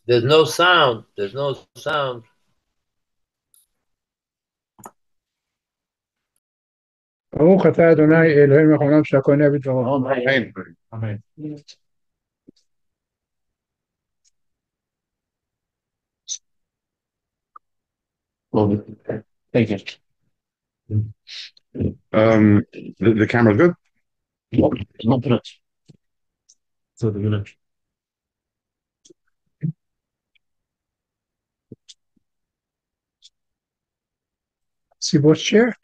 There's no sound. There's no sound. ברוך אתה אדוני אלוהינו מלך העולם שהכל נהיה בדברו. Amen. אמן. Well, thank you. The camera's good? No, so the village. See boss chair?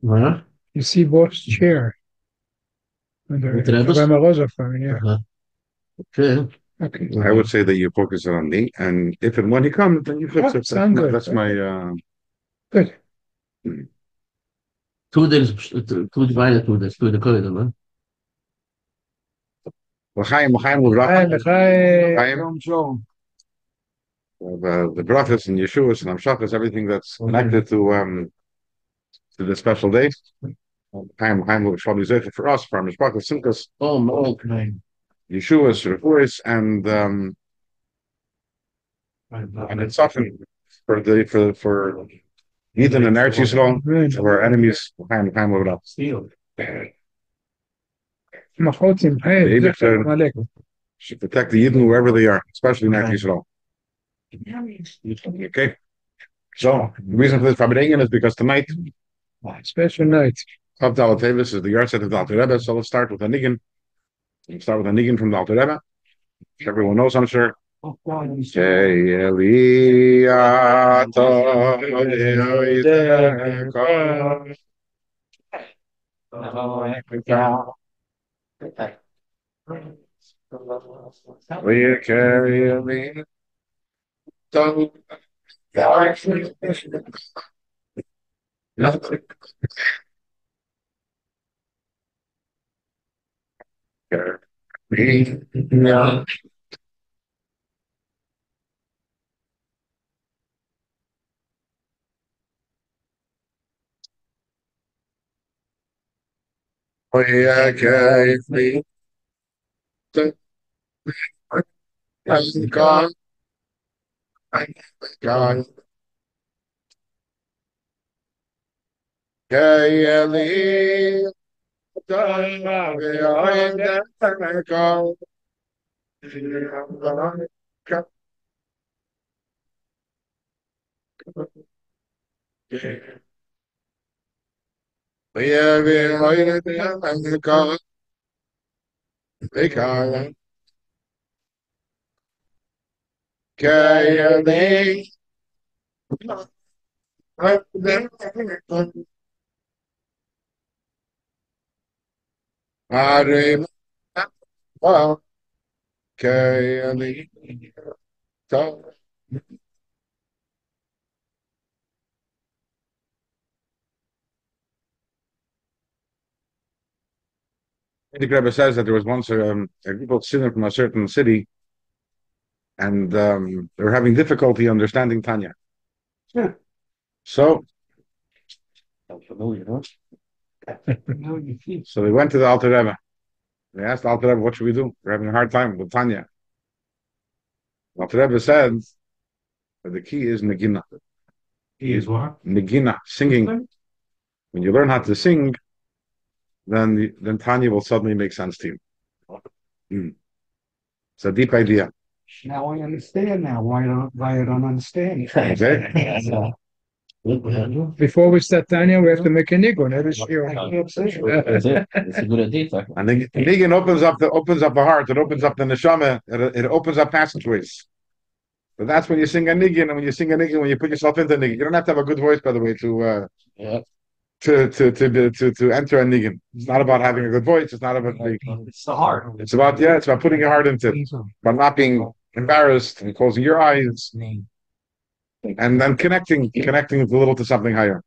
Huh? You see boss chair? Yeah. Okay. Okay. I would say that you focus on me, and if and when he comes, then you fix it. Sound good. That's my Good. two divided two the corridor, man. L'chaim the prophets and Yeshuas and Amshachas, everything that's connected to the special day. L'chaim for us, for Mishpachas Simchas. Okay. Yeshua's Refuis and it's often for Ethan and Eretz Yisrael, for our enemies. L'chaim with us. Should protect the Yidden wherever they are, especially in Eretz Yisrael. Okay. So the reason for this Farbrengen is because tonight, special night of the Teves is the Yarset of the Alter Rebbe. So let's start with a niggin. We'll start with a niggin from the Alter Rebbe. Everyone knows, I'm sure. We carry me. God. God. The Rebbe says that there was once a group of students from a certain city, and they were having difficulty understanding Tanya. Yeah. So, so they went to the Alter Rebbe. They asked the Alter Rebbe, "What should we do? We're having a hard time with Tanya." The Alter Rebbe said that the key is Negina. Key is what? Negina, singing. When you learn how to sing, then Tanya will suddenly make sense to you. It's a deep idea. Now I understand why I don't understand. Okay. Before we start Tanya, we have to make a nigun. That's it. It's a good idea. And the nigun opens up the heart. It opens up the neshama. It opens up passageways. But that's when you sing a nigun, and when you sing a nigun, when you put yourself into a nigun. You don't have to have a good voice, by the way, to enter a nigun. It's not about having a good voice. It's not about it's the heart. It's about putting your heart into it, about not being embarrassed and closing your eyes, and then connecting a little to something higher.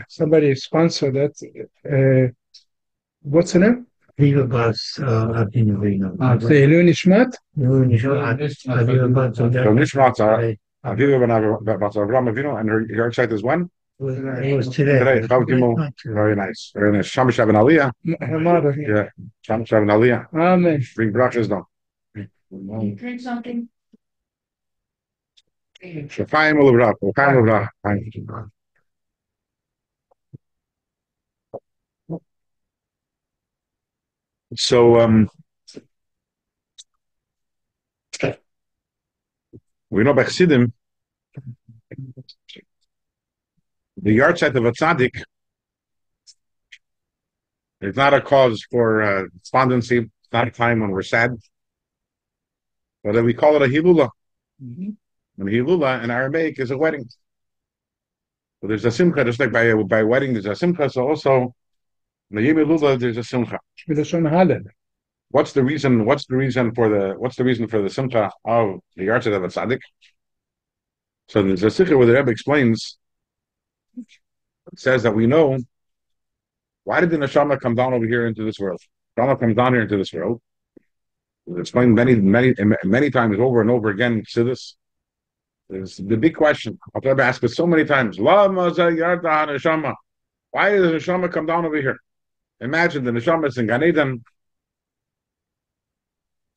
Somebody sponsored that. What's the name? Viva Bas Leilu Nishmat? Nishmat Aviva Bas Avram Avinu, and her site is when? It was today. Very nice. Very nice. Shamash Aliyah. Her mother. Yeah. Shamash Aliyah. Amen. Bring brachas down. Drink something. Shafayim Ulavrach, L'chaim Ulavrach. So we know by Chassidim, the yard site of a tzaddik is not a cause for despondency. It's not a time when we're sad, but we call it a hilula. And hilula in Aramaic is a wedding. So there's a simcha, just like by wedding there's a simcha. So also in the Yom Hilula there's a simcha. What's the reason? What's the reason for the simcha of the yard site of a tzaddik? So there's a sikha where the Rebbe explains. It says that we know why did the neshama come down over here into this world? Neshama comes down here into this world. It's explained many times over and over again in Chassidus. There's the big question. I've ever asked it so many times. Why did the neshama come down over here? Imagine the neshama is in Gan Eden.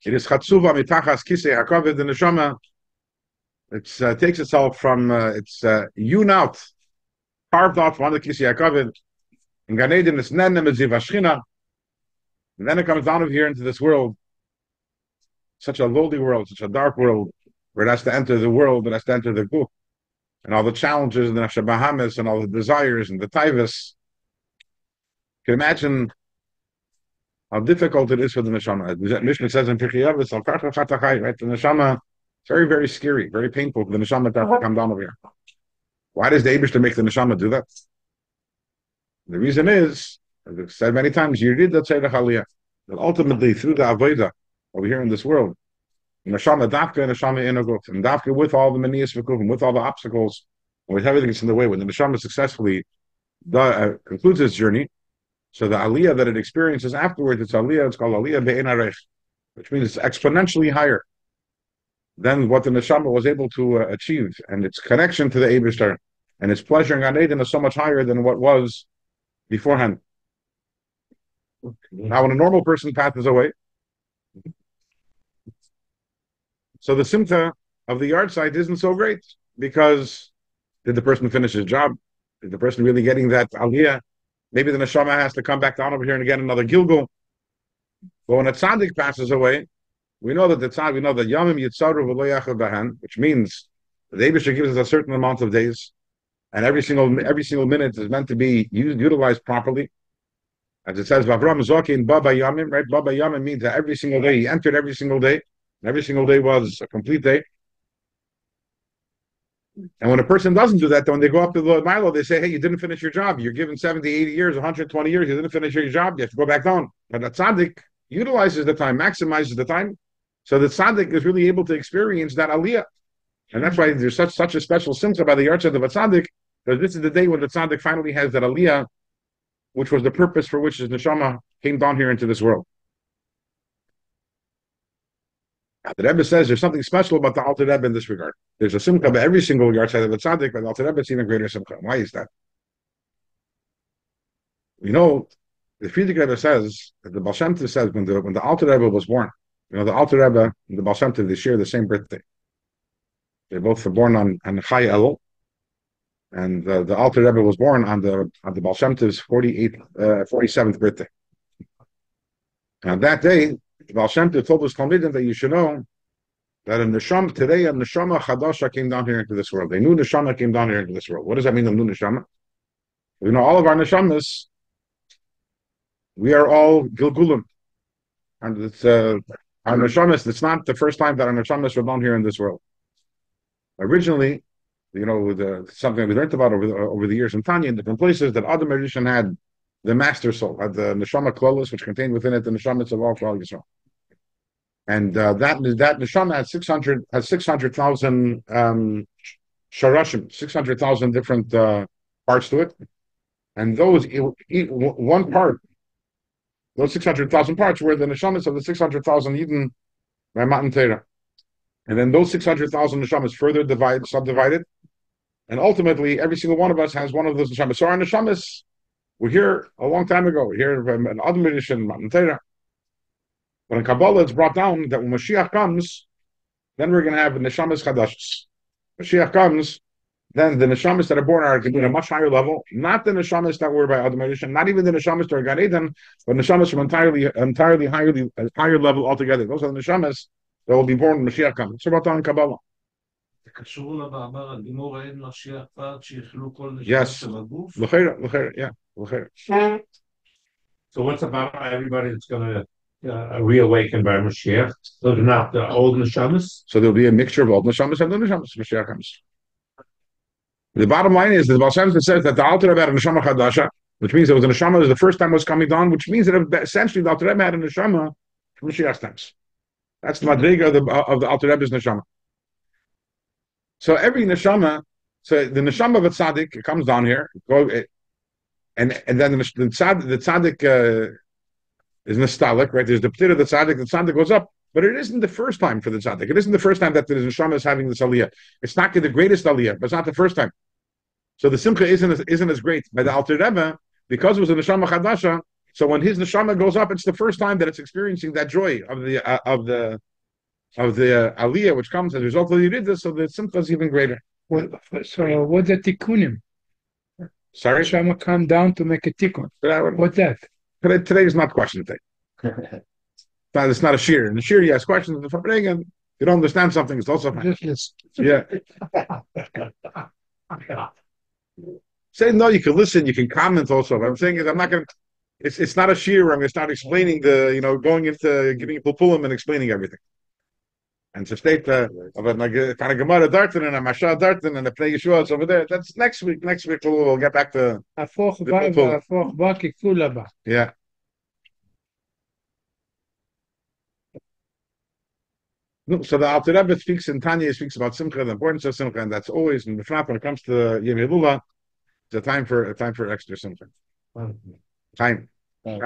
It is chatzuva mitachas kisei hakavod. The neshama, it takes itself from it's hewn out, carved out from under kisei hakavod. In Gan Eden, it's nene meziv hashchina, and then it comes down over here into this world, such a lowly world, such a dark world, where it has to enter the world, it has to enter the guf, and all the challenges, and the Bahamas, and all the desires, and the Teves. You can imagine how difficult it is for the neshama. The Mishnah says in Pirkei Avos, right? The neshama, it's very, very scary, very painful for the neshama to come down over here. Why does the Eibishter make the neshama do that? The reason is, as I've said many times, that ultimately through the avodah over here in this world, neshama dafka and neshama inaguf, and dafka with all the manias v'kufim, with all the obstacles, and with everything that's in the way, when the neshama successfully concludes its journey, so the aliyah that it experiences afterwards, it's called aliyah be'en arech, which means it's exponentially higher than what the neshama was able to achieve, and its connection to the Eibishter and its pleasure in Gan Eden is so much higher than what was beforehand. Now, when a normal person passes away, so the simcha of the yard site isn't so great, because did the person finish his job? Is the person really getting that aliyah? Maybe the neshama has to come back down over here and get another gilgul. But when a tzaddik passes away, we know that yamim yitzaru v'lo yachav bahan, which means the Eibishter gives us a certain amount of days, and every single minute is meant to be utilized properly. As it says, Vavram Zokin Baba Yamim, right? Baba Yamim means that every single day, he entered every single day, and every single day was a complete day. And when a person doesn't do that, then when they go up to the Milo, they say, hey, you didn't finish your job. You're given 70, 80 years, 120 years, you didn't finish your job, you have to go back down. But the tzaddik utilizes the time, maximizes the time, so the tzaddik is really able to experience that aliyah. And that's why there's such a special simcha by the yard site of a tzaddik, because this is the day when the tzaddik finally has that aliyah, which was the purpose for which his neshama came down here into this world. The Rebbe says there's something special about the Alter Rebbe in this regard. There's a simcha by every single yard site of the tzaddik, but the Alter Rebbe is even greater simcha. Why is that? We know the Frierdiker Rebbe says that the Baal Shem Tov says when the Alter Rebbe was born, the Alter Rebbe and the Baal Shem Tov, they share the same birthday. They both were born on Chai Elul, and the Alter Rebbe was born on the Baal Shem Tov's 47th birthday. And that day, the Baal Shem Tov told his Talmidim that you should know that today a neshama chadasha came down here into this world. A new neshama came down here into this world. What does that mean, a new neshama? We know all of our neshamas, we are all gilgulim. And it's our neshamas, it's not the first time that our neshamas were down here in this world. Originally, something we learned about over the years in Tanya, in different places, that Adam Rishon had the master soul, had the neshama klolos, which contained within it the neshamas of all Klal Yisrael. And that neshama has 600,000 sharashim, 600,000 different parts to it. And those one part, those 600,000 parts were the neshamas of the 600,000 Eden by Matan Torah. And then those 600,000 neshamas further subdivided. And ultimately, every single one of us has one of those neshamas. So our neshamas were here a long time ago. We're here in Adam Rishon, Matan Torah. But in Kabbalah, it's brought down that when Mashiach comes, then we're going to have neshamas chadashas. Mashiach comes, then the neshamas that are born are going to be at a much higher level. Not the neshamas that were by Adam Rishon, not even the neshamas that are Gan Eden, but neshamas from entirely higher level altogether. Those are the neshamas that will be born when Mashiach comes. It's about down in Kabbalah. Yes. L'cheira, yeah. L'cheira. So what's about everybody that's going to reawaken by Mashiach? So they're not the old neshamas? So there'll be a mixture of old neshamas and new neshamas. Mashiach comes. The bottom line is that the Baal Shem Tov says that the Alter Rebbe had a neshama chadasha, which means it was a neshama the first time was coming down, which means that essentially the Alter Rebbe had a neshama from Mashiach's times. That's the madriga of the Alter Rebbe's neshama. So every neshama, so the neshama of a tzaddik, it comes down here, and then the tzaddik is nostalgic, right? There's the p'tir of the tzaddik goes up, but it isn't the first time for the tzaddik. It isn't the first time that the neshama is having this aliyah. It's not the greatest aliyah, but it's not the first time. So the simcha isn't as great. By the Alter Rebbe, because it was a neshama chadasha, so when his neshama goes up, it's the first time that it's experiencing that joy of the aliyah, which comes as a result of the yiridah. So the simcha is even greater. So what's the tikkunim? Sorry, Neshama come down to make a tikkun. What's that? Today is not question day. It's not a shir. In the shir, you ask questions. In the Farbrengen, you don't understand something. It's also fine. Yeah. Say no, you can listen, you can comment also. What I'm saying is I'm not going to, it's not a shir where I'm going to start explaining going into giving pulpulim and explaining everything. And to state of a kind of Gemara Darton and a Masha Darton and a Pnei Yeshua over there, that's next week. Next week we'll get back to yeah. No, so the Alter Rebbe speaks in Tanya, speaks about Simcha, the importance of Simcha, and that's always in the front when it comes to Yom Elula. It's a time for extra Simcha. Time. I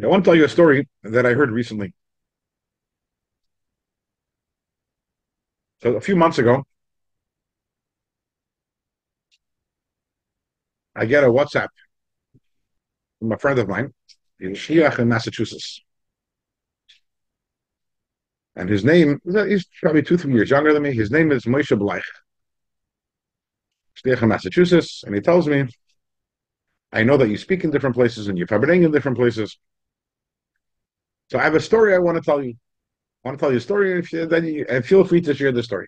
want to tell you a story that I heard recently. So a few months ago, I get a WhatsApp from a friend of mine in Shiach in Massachusetts. And his name, he's probably 2-3 years younger than me. His name is Moshe Bleich. Shiach in Massachusetts. And he tells me, I know that you speak in different places and you're Farbrengen in different places. So I have a story I want to tell you. I want to tell you a story, and feel free to share the story.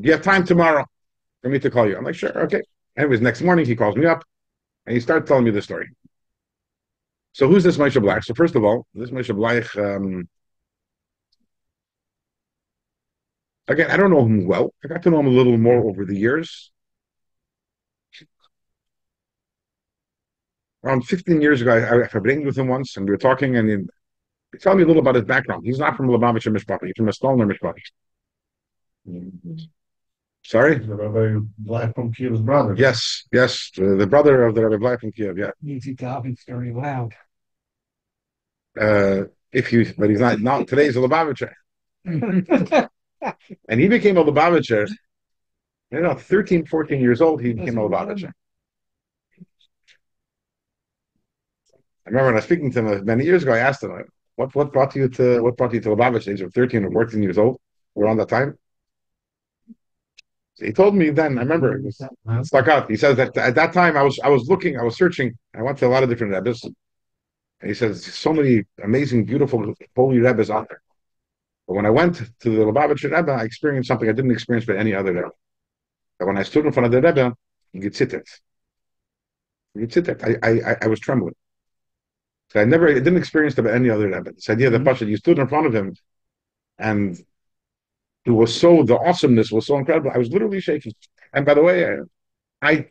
Do you have time tomorrow for me to call you? I'm like, sure, okay. Anyways, next morning he calls me up, and he starts telling me the story. So who's this Moshe Bleich? So first of all, this Moshe Bleich, again, I don't know him well. I got to know him a little more over the years. Around 15 years ago, I Farbrengen with him once, and we were talking, and he told me a little about his background. He's not from Lubavitcher Mishpacha. He's from a Stolner Mishpacha. Sorry? The Rabbi Bleich from Kiev's brother. Yes, the brother of the Rabbi Bleich from Kiev, yeah. Easy to very loud. But he's not today's a Lubavitcher. And he became a Lubavitcher, 13, 14 years old, he became a Lubavitcher. I remember when I was speaking to him many years ago, I asked him, what brought you to Lubavitcher? He's 13 or 14 years old, around that time. So he told me then, I remember, it stuck out. He says that at that time I was searching, I went to a lot of different Rebbes, and he says, so many amazing, beautiful, holy Rebbes out there. But when I went to the Lubavitcher Rebbe, I experienced something I didn't experience by any other Rebbe. But when I stood in front of the Rebbe, you could sit there. I was trembling. So I didn't experience that by any other Rebbe. This idea that Pasha, you stood in front of him, and the awesomeness was so incredible. I was literally shaking. And by the way, I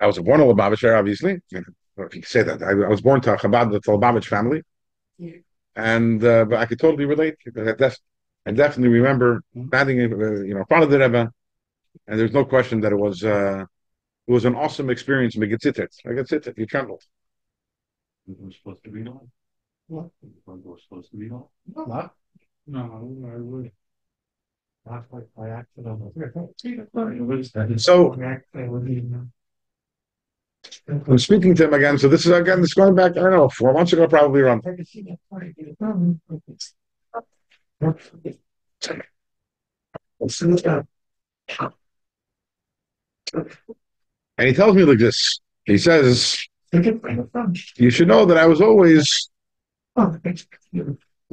was born in Lubavitcher, obviously. If you can say that. I was born to a Chabad, the Lubavitch family. Yeah. And but I could totally relate. I definitely remember standing in front of the Rebbe, and there's no question that it was an awesome experience. I could sit there. You trembled. You were supposed to be on? What? You were supposed to be on? What? No, I would. Not like by accident. So I'm speaking to him again. So this is again, this is going back, I don't know, 4 months ago, probably around. And he tells me like this. He says, you should know that I was always,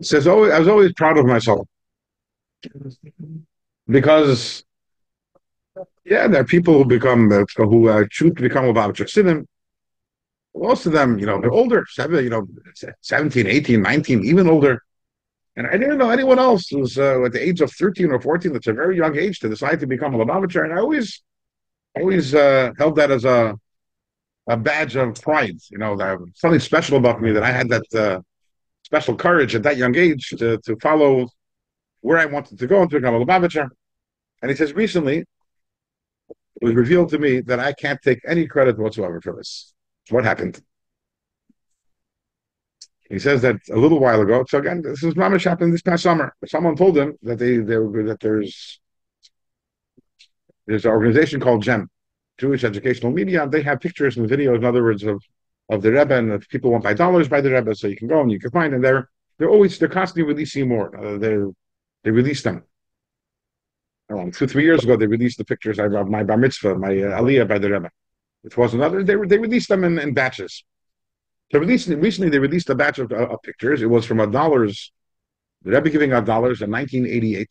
says, always, I was always proud of myself because, yeah, there are people who become, who choose to become about Chassidim. Most of them, they're older, 17, 18, 19, even older. And I didn't know anyone else who's at the age of 13 or 14, that's a very young age to decide to become a Lubavitcher. And I always held that as a badge of pride. Something special about me that I had that special courage at that young age to follow where I wanted to go and to become a Lubavitcher. And he says, recently, it was revealed to me that I can't take any credit whatsoever for this. What happened? He says that a little while ago. So again, this is Mamish happened this past summer. Someone told him that that there's an organization called GEM, Jewish Educational Media, and they have pictures and videos, in other words, of the Rebbe, and if people want $5 by the Rebbe, so you can go and you can find, and they're constantly releasing more. They release them. Around 2-3 years ago, they released the pictures of my bar mitzvah, my aliyah by the Rebbe. It was another. They released them in batches. Recently they released a batch of pictures. It was from $1. The Rebbe giving out dollars in 1988.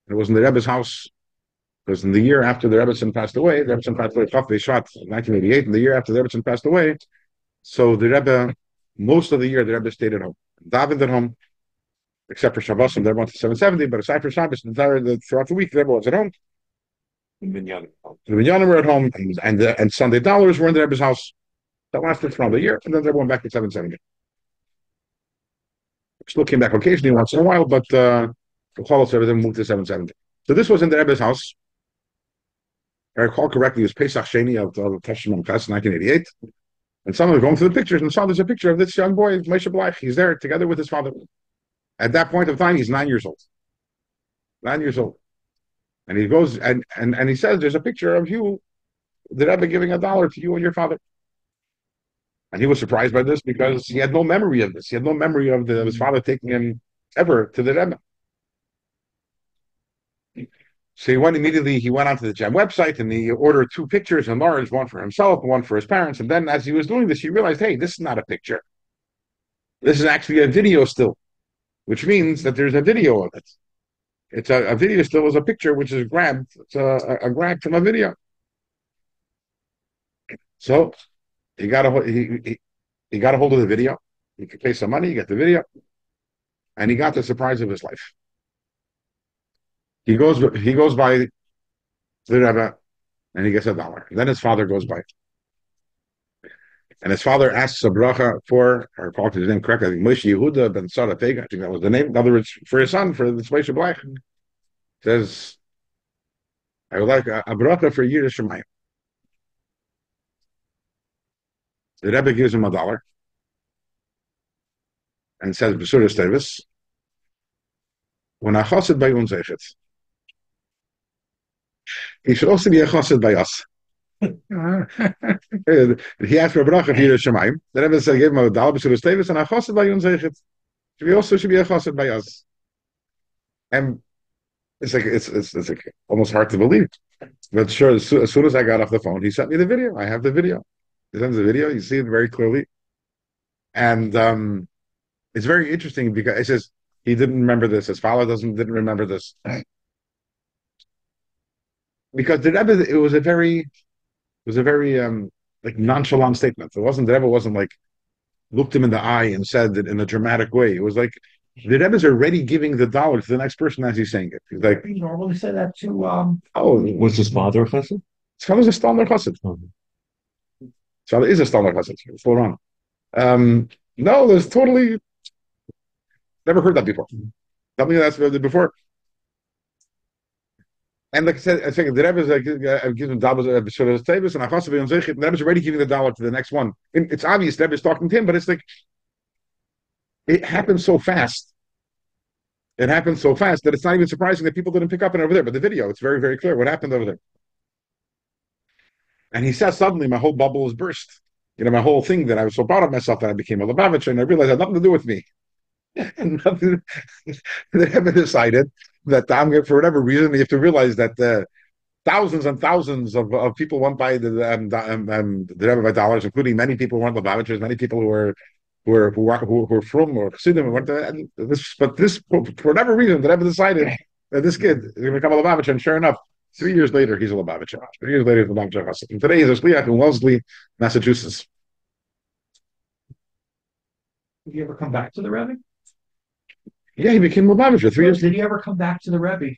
It was in the Rebbe's house. It was in the year after the Rebbetzin passed away. The Rebbetzin passed away, Chav Shvat, 1988, and the year after the Rebbetzin passed away. So the Rebbe, most of the year, the Rebbe stayed at home, davened at home, except for Shabbos, and the Rebbe went to 770. But aside from Shabbos, throughout the week, the Rebbe was at home. The Minyanim were at home, and Sunday dollars were in the Rebbe's house. That lasted for another year, and then they went back to 770. Still came back occasionally once in a while, but the Cholos everything moved to 770. So this was in the Rebbe's house. If I recall correctly, it was Pesach Sheni of Teshuvah Ches, 1988. And someone was going through the pictures and saw there's a picture of this young boy, Moshe Bleich. He's there together with his father. At that point of time, he's 9 years old. 9 years old. And he goes and he says, there's a picture of you, the Rebbe giving $1 to you and your father. And he was surprised by this because he had no memory of this. He had no memory of his father taking him ever to the Rebbe. So he went onto the GEM website and he ordered 2 pictures in large, one for himself and one for his parents. And then as he was doing this, he realized, hey, this is not a picture. This is actually a video still, which means that there's a video of it. It's a video still is a picture which is grabbed. It's a grab from a video. So he got a hold of the video. He could pay some money, you get the video. And he got the surprise of his life. He goes by the Rebbe and he gets $1. Then his father goes by. And his father asks a bracha for, or called his name correctly, I think Moshe Yehuda ben Sarah Tega, I think that was the name. In other words, for his son, for this Moshe Bleich, says, I would like a bracha for Yiddish Shemayim. The Rebbe gives him $1 and says, B'suras Teves, when a chassid by uns zeichet, he should also be a chassid by us. He asked for a bracha for Yiddish Shemayim. The Rebbe said, gave him $1, B'suras Teves, and a chassid by uns zeichet. He also should be a chassid by us. And it's like almost hard to believe. But sure, as soon as I got off the phone, he sent me the video. I have the video. He sends the video. You see it very clearly. And it's very interesting because it says he didn't remember this. His father didn't remember this. Because the Rebbe, it was a very like nonchalant statement. The Rebbe wasn't like looked him in the eye and said it in a dramatic way. It was like the Rebbe is already giving the $1 to the next person as he's saying it. He's like, You normally say that to Was his father a chassid? his father's a Stalner chassid. His father is a Stalner chassid. It's full wrong. No, there's totally never heard that before. Something that's before. And like I think the Rebbe is like gives him $1 Teves and Achasav and Zeichet. The Rebbe is already giving the $1 to the next one. And it's obvious the Rebbe is talking to him, but it's like it happened so fast. It happened so fast that it's not even surprising that people didn't pick up on it over there. But the video, it's very, very clear what happened over there. And he says suddenly my whole bubble was burst. My whole thing that I was so proud of myself that I became a Lubavitcher, and I realized it had nothing to do with me. And nothing, they haven't decided that I'm going for whatever reason. You have to realize that thousands and thousands of people went by the Rebbe by dollars, including many people who weren't Lubavitchers, many people who were from or Chassidim. But this, for whatever reason, the Rebbe decided that this kid is going to become a Lubavitcher, and sure enough, 3 years later, he's a Lubavitcher. 3 years later, he's a Lubavitcher Chassid. And today, he's a Shliach in Wellesley, Massachusetts. Did he ever come back to the Rebbe? Yeah, he became a Lubavitcher 3 years. Did he ever come back to the Rebbe?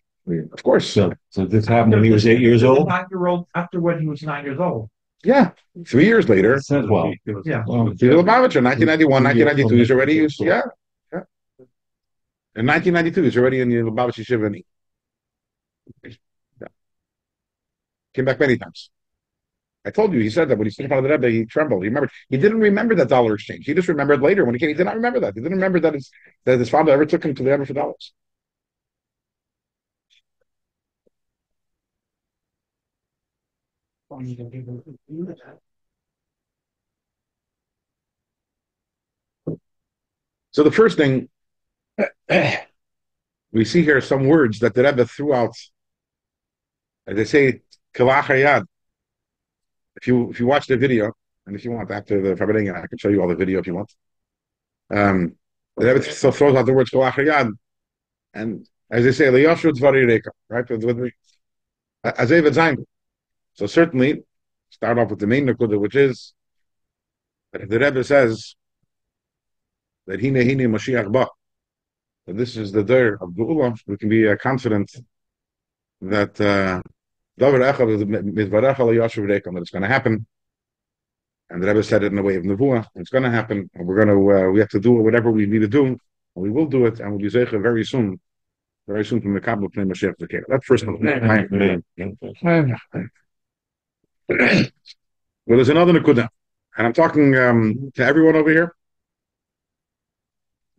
Of course. So this happened when he was 8 years old? 9-year-old, after when he was 9 years old. Yeah. 3 years later. Said well. Yeah. He's a Lubavitcher. 1991, 1992, he's already used. Yeah. In 1992, he's already in the Lubavitcher Shivani. Yeah. Came back many times. I told you, he said that when he stood in front of the Rebbe, he trembled. He remembered. He didn't remember that dollar exchange. He just remembered later when he came. He did not remember that. He didn't remember that his father ever took him to the Rebbe for dollars. So the first thing we see here some words that the Rebbe threw out. They say "kalach hayad." If you watch the video, and if you want after the Farbrengen, I can show you all the video if you want. The Rebbe throws out the words "kalach hayad," and as they say, "liyashud dvari reka," right? Azev zayin. So certainly, start off with the main nakuda, which is that if the Rebbe says that hine Mashiach ba, that this is the day of Geula, we can be confident that that it's going to happen. And the Rebbe said it in the way of Nevuah. It's going to happen, and we have to do whatever we need to do, and we will do it, and we'll be zeicha very soon from the Kabbalah Pnei Mashiach. That's first one. Well, there's another Nakuda, and I'm talking to everyone over here,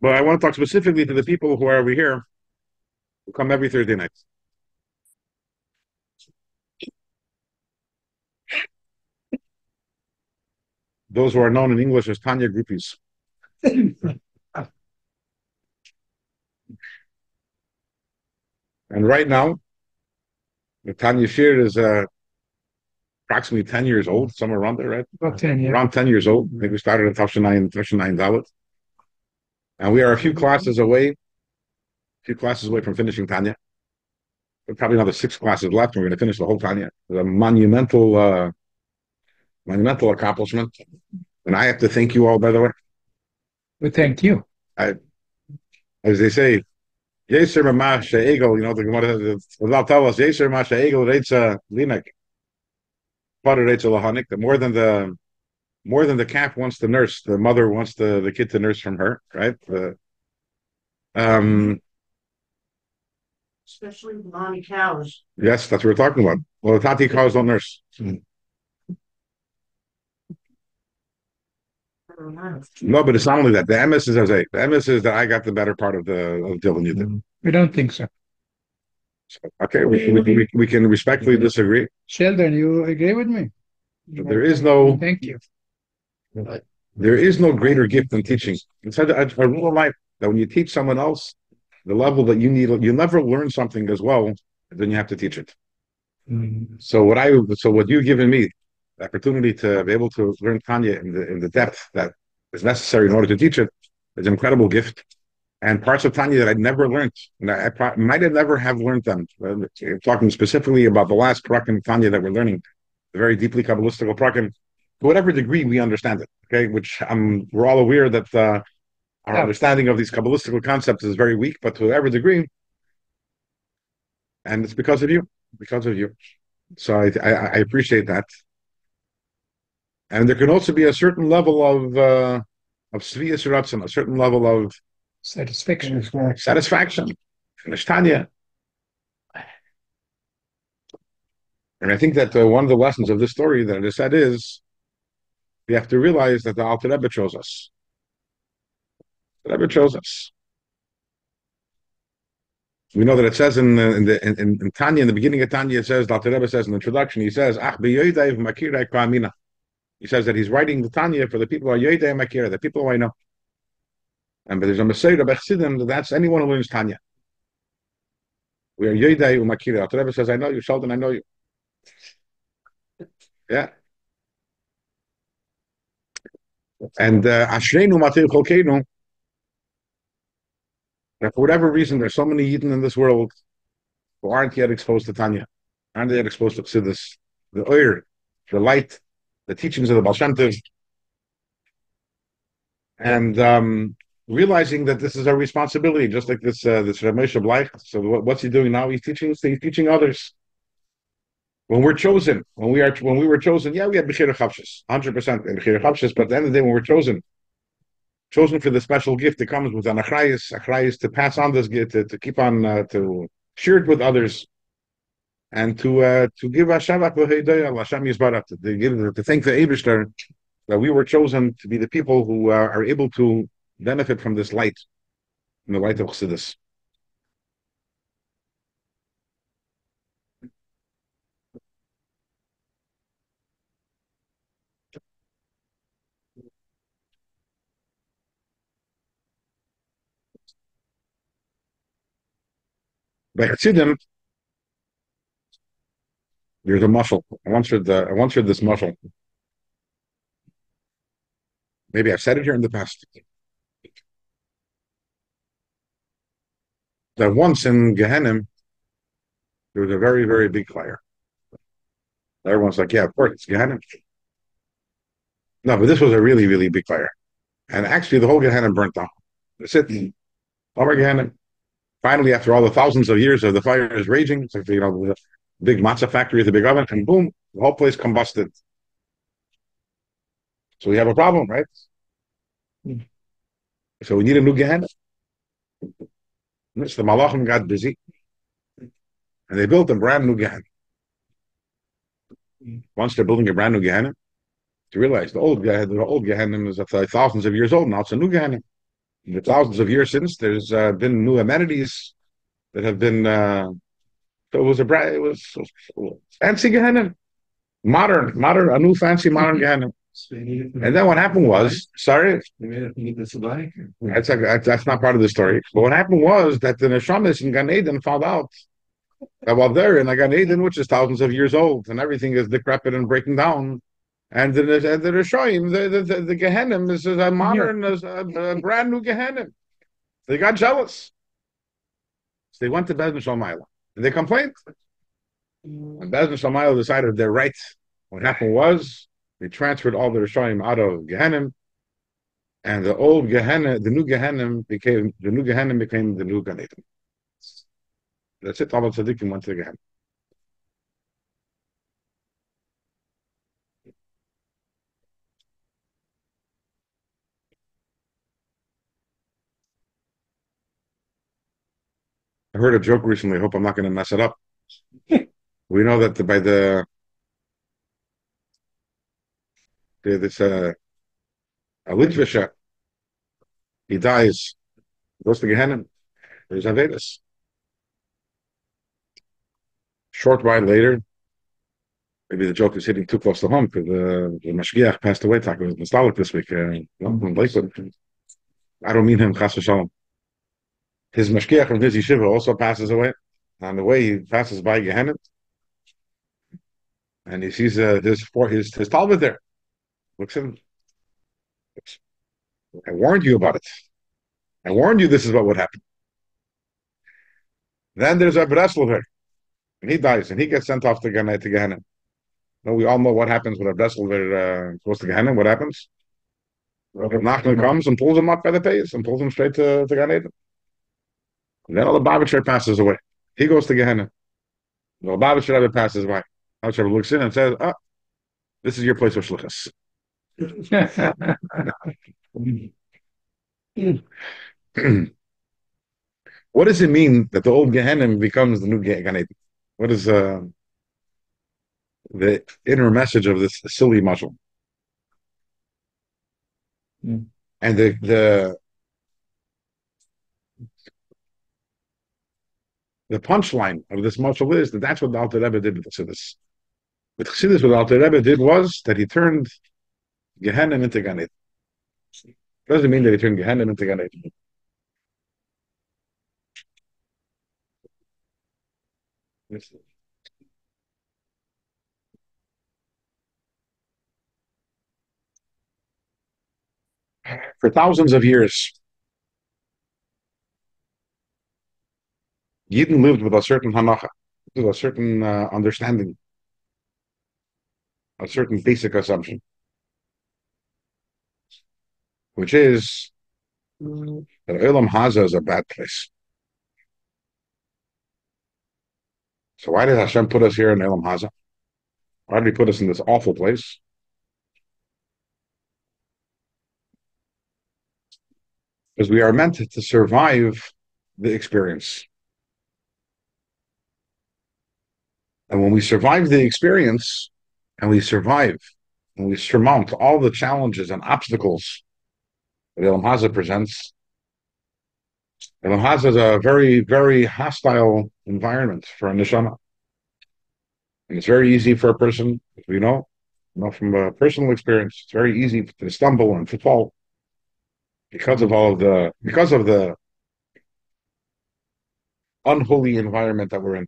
but I want to talk specifically to the people who are over here, who come every Thursday night. Those who are known in English as Tanya groupies. And right now, the Tanya Shir is approximately 10 years old, somewhere around there, right? About 10 years. Around 10 years old. I think we started at Tafshanai Dalit. And we are a few classes away from finishing Tanya. There's probably another 6 classes left, and we're going to finish the whole Tanya. It's a monumental accomplishment. And I have to thank you all, by the way. Well, thank you. As they say, Yeser Mamash Egel, the Gemara will tell us, Yeser Mamash Egel Reitza Linek. The more than the calf wants to nurse, the mother wants the kid to nurse from her, right? Especially mommy cows. Yes, that's what we're talking about. Well, the tati cows don't nurse. No, but it's not only that. The MS is that I got the better part of the deal than you did. We don't think so. Okay, we can respectfully disagree. Sheldon, you agree with me? There is no Thank you. greater gift than teaching. It's a rule of life that when you teach someone else, the level that you need, you'll never learn something as well, then you have to teach it. So what you've given me, the opportunity to be able to learn Tanya in the depth that is necessary in order to teach it, is an incredible gift. And parts of Tanya that I'd never learned, and I might have never have learned them. Talking specifically about the last prakim Tanya that we're learning, the very deeply kabbalistical prakim, to whatever degree we understand it. Okay, which we're all aware that our understanding of these kabbalistical concepts is very weak, but to whatever degree, and it's because of you. So I appreciate that. And there can also be a certain level of sviyas ratzon, a certain level of Satisfaction. Finish Tanya. And I think that one of the lessons of this story that I said is we have to realize that the Alter Rebbe chose us. The Rebbe chose us. We know that it says in Tanya, in the beginning of Tanya, it says, Dr. Rebbe says in the introduction, he says, Ach b'yoydei v'makirei k'amina. He says that he's writing the Tanya for the people who are yoydei makirei, the people who I know. And but there's a Messiah of Chassidim, that's anyone who learns Tanya. We are yoydei u'makirei. Dr. Rebbe says, I know you, Sheldon, I know you. Yeah. And Ashreinu Matei Cholkeinu, that for whatever reason, there's so many Yidden in this world who aren't yet exposed to Tanya, aren't yet exposed to Chassidus, the Oyer, the light, the teachings of the Baal Shem Tov, and realizing that this is our responsibility, just like this Rav Moshe Bleich. So what's he doing now? He's teaching others. When we're chosen, when we were chosen, yeah, we had Bechira Chavshis, 100% in Bechira Chavshis, but at the end of the day, when we're chosen for the special gift that comes with an achrayis to pass on this gift, to keep on to share it with others, and to give Hashem Yisbarach, to thank the Eibishter that we were chosen to be the people who are able to benefit from this light, from the light of Chassidus. By Chassidim, there's a muscle. I once heard this muscle. Maybe I've said it here in the past. That once in Gehenna, there was a very, very big fire. Everyone's like, yeah, of course, it's Gehenna. No, but this was a really, really big fire. And actually, the whole Gehenna burnt down. That's it. Over Gehenna. Finally, after all the thousands of years of the fire is raging, it's like, the big matzah factory, the big oven, and boom, the whole place combusted. So we have a problem, right? So we need a new Gehenna. The Malachim got busy, and they built a brand new Gehenna. Once they're building a brand new Gehenna, to realize the old Gehenna is thousands of years old. Now it's a new Gehenna. In the thousands of years since, there's been new amenities that have been. So it was fancy Gehenna, modern, a new fancy modern Gehenna. And then what happened was, sorry, that's not part of the story. But what happened was that the Neshamis in Gan Eden found out that while they're in the Gan Eden, which is thousands of years old, and everything is decrepit and breaking down, and the Rishoyim, the Gehenna is a modern, a brand new Gehenna. They got jealous. So they went to Bezdin Shalmayla, and they complained. And Bezdin Shalmayla decided they're right. What happened was they transferred all the Rishoyim out of Gehenna, and the old Gehenna, the new Gehenna became the new Gan Eden. That's it. All the tzaddikim went to the Gehenna. I heard a joke recently. I hope I'm not going to mess it up. We know that by this a Litvisha, he dies, goes to Gehenna. There's Avedis. Short while later, maybe the joke is hitting too close to home because the Mashgiach passed away. It was nostalgic this week. In Lakewood. I don't mean him, Chas v'shalom. His Mashgiach from his yeshiva also passes away. On the way, he passes by Gehenna, and he sees his Talmud there. Looks at him. I warned you about it. I warned you this is what would happen. Then there's a Breslover, and he dies, and he gets sent off to Gehenna. No, we all know what happens when a Breslover goes to Gehenna. What happens? Rav Nachman comes and pulls him up by the pace and pulls him straight to Gehenna. Then all the Lubavitcher passes away. He goes to Gehenna. The Lubavitcher passes by. Lubavitcher looks in and says, "Ah, this is your place of shlichus." What does it mean that the old Gehenna becomes the new Gan Eden? What is the inner message of this silly mashal? And the punchline of this mashal is that that's what the Alter Rebbe did with Chassidus. With Chassidus, what the Alter Rebbe did was that he turned Gehenna into Gan Eden. Doesn't mean that he turned Gehenna into Gan Eden. For thousands of years, Yidden lived with a certain hanacha, with a certain understanding, a certain basic assumption, which is that Olam Haza is a bad place. So why did Hashem put us here in Olam Haza? Why did He put us in this awful place? Because we are meant to survive the experience. And when we survive the experience, and we survive, and we surmount all the challenges and obstacles that Olam Haza presents, Olam Haza is a very, very hostile environment for a neshama. And it's very easy for a person, as we know from a personal experience, it's very easy to stumble and to fall because of the unholy environment that we're in.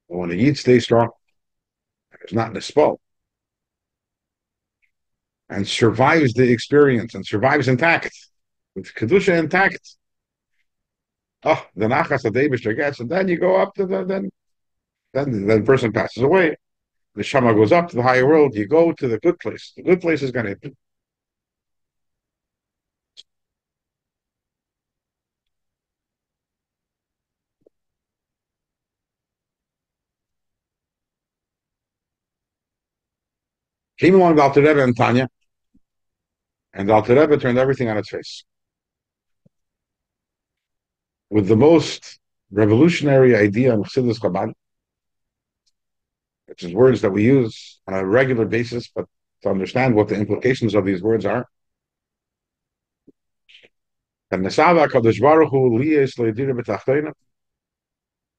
But when the Yid stays strong, it's not nispal, and survives the experience and survives intact, with kedusha intact. Oh, the nachas that the Eibishter gets, and then you go up to then the person passes away. The shama goes up to the higher world. You go to the good place. The good place is going to. Came along the Alter Rebbe and Tanya, and the Alter Rebbe turned everything on its face with the most revolutionary idea in Chassidus Chabad, which is words that we use on a regular basis, but to understand what the implications of these words are. And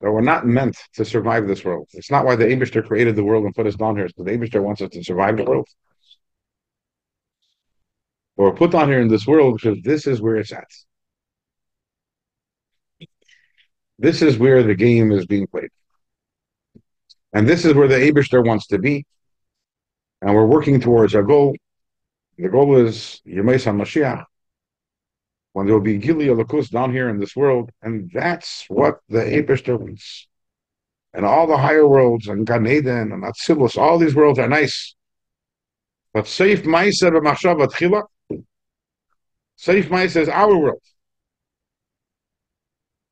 that we're not meant to survive this world. It's not why the Eibishter created the world and put us down here. It's because the Eibishter wants us to survive the world. But we're put down here in this world because this is where it's at. This is where the game is being played. And this is where the Eibishter wants to be. And we're working towards our goal. The goal is Yemei Mashiach, when there will be Gili Alakus down here in this world. And that's what the Eibishter wants. And all the higher worlds, and Gan Eden, and Atzilus, all these worlds are nice. But Seif Ma'aseh B'Machshava Tchila, Seif Ma'aseh is our world.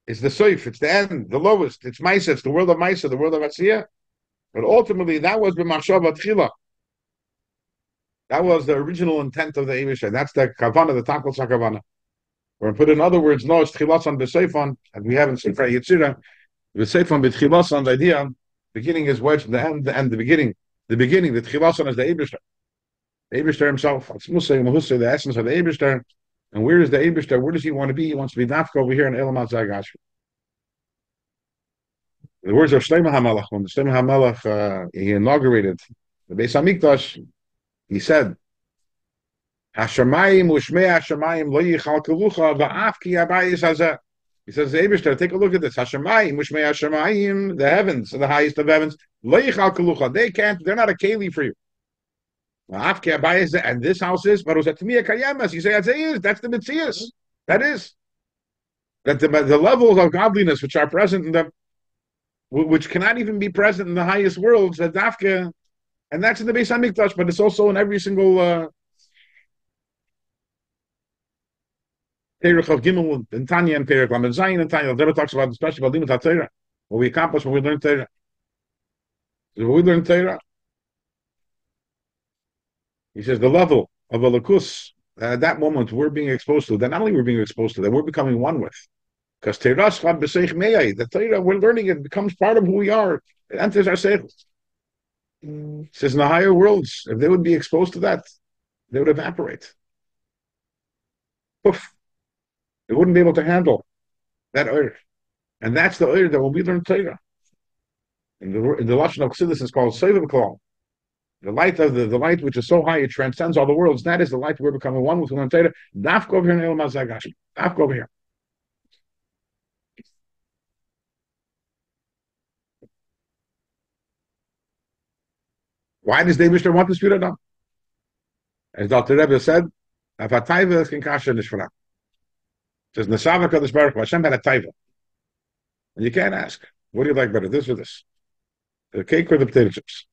It's the Seif, it's the end, the lowest. It's Ma'aseh, it's the world of Ma'aseh, the world of Atziyah. But ultimately, that was B'Machshava Tchila. That was the original intent of the Eibishter. That's the Kavana, the Takal Sakavana. Or put in other words, no, it's Tchilasan B'Seifan, and we haven't seen Frei Yitzira. B'Seifan B'Tchilasan, the idea, beginning is wedged, the end the beginning. The beginning, the Tchilasan is the Eibishter. The Eibishter himself, the essence of the Eibishter. And where is the Eibishter? Where does he want to be? He wants to be Dafka over here in Elam HaZagash. The words of Shlomo HaMelech, when Shlomo HaMelech he inaugurated the Beis HaMikdash, he said, Hashemayim u'shmei Hashemayim lo yichalkelucha va'af ki habayis hazeh. He says, Eibishter, take a look at this. Hashemayim u'shmei Hashemayim, the heavens, the highest of heavens, lo yichalkelucha. They're not a keli for you. Va'af ki habayis, and this house is, but uzatimiyah kayemes. You say, that's the Mitzias. That is. That the levels of godliness which are present in them, which cannot even be present in the highest worlds, that dafka, and that's in the Beis HaMikdash, but it's also in every single Perich of Gimel and Tanya and Perich Lamed Zayin and Tanya. The Rebbe talks about, especially about Limut HaTorah, what we accomplish when we learn Torah. When we learn Torah, he says the level of a lakus, at that moment we're being exposed to, that not only we're being exposed to, that we're becoming one with. Because the Torah, we're learning it becomes part of who we are. It enters our seichel. It says in the higher worlds, if they would be exposed to that, they would evaporate. Poof. They wouldn't be able to handle that earth. And that's the oir that when we learn Torah. In the Lashon of Chassidus is called Soiv Klal. The light of the light which is so high it transcends all the worlds. That is the light we're becoming one with one Torah. Dafka over here in El Mazagash. Dafka over here. Why does David want the Spirit of God? As Dr. Rebbe said, Avataiva can kasha nishvara. Says Nasava Kadosh Baruch Hu, Hashem had a taiva. And you can't ask, what do you like better, this or this? The cake or the potato chips?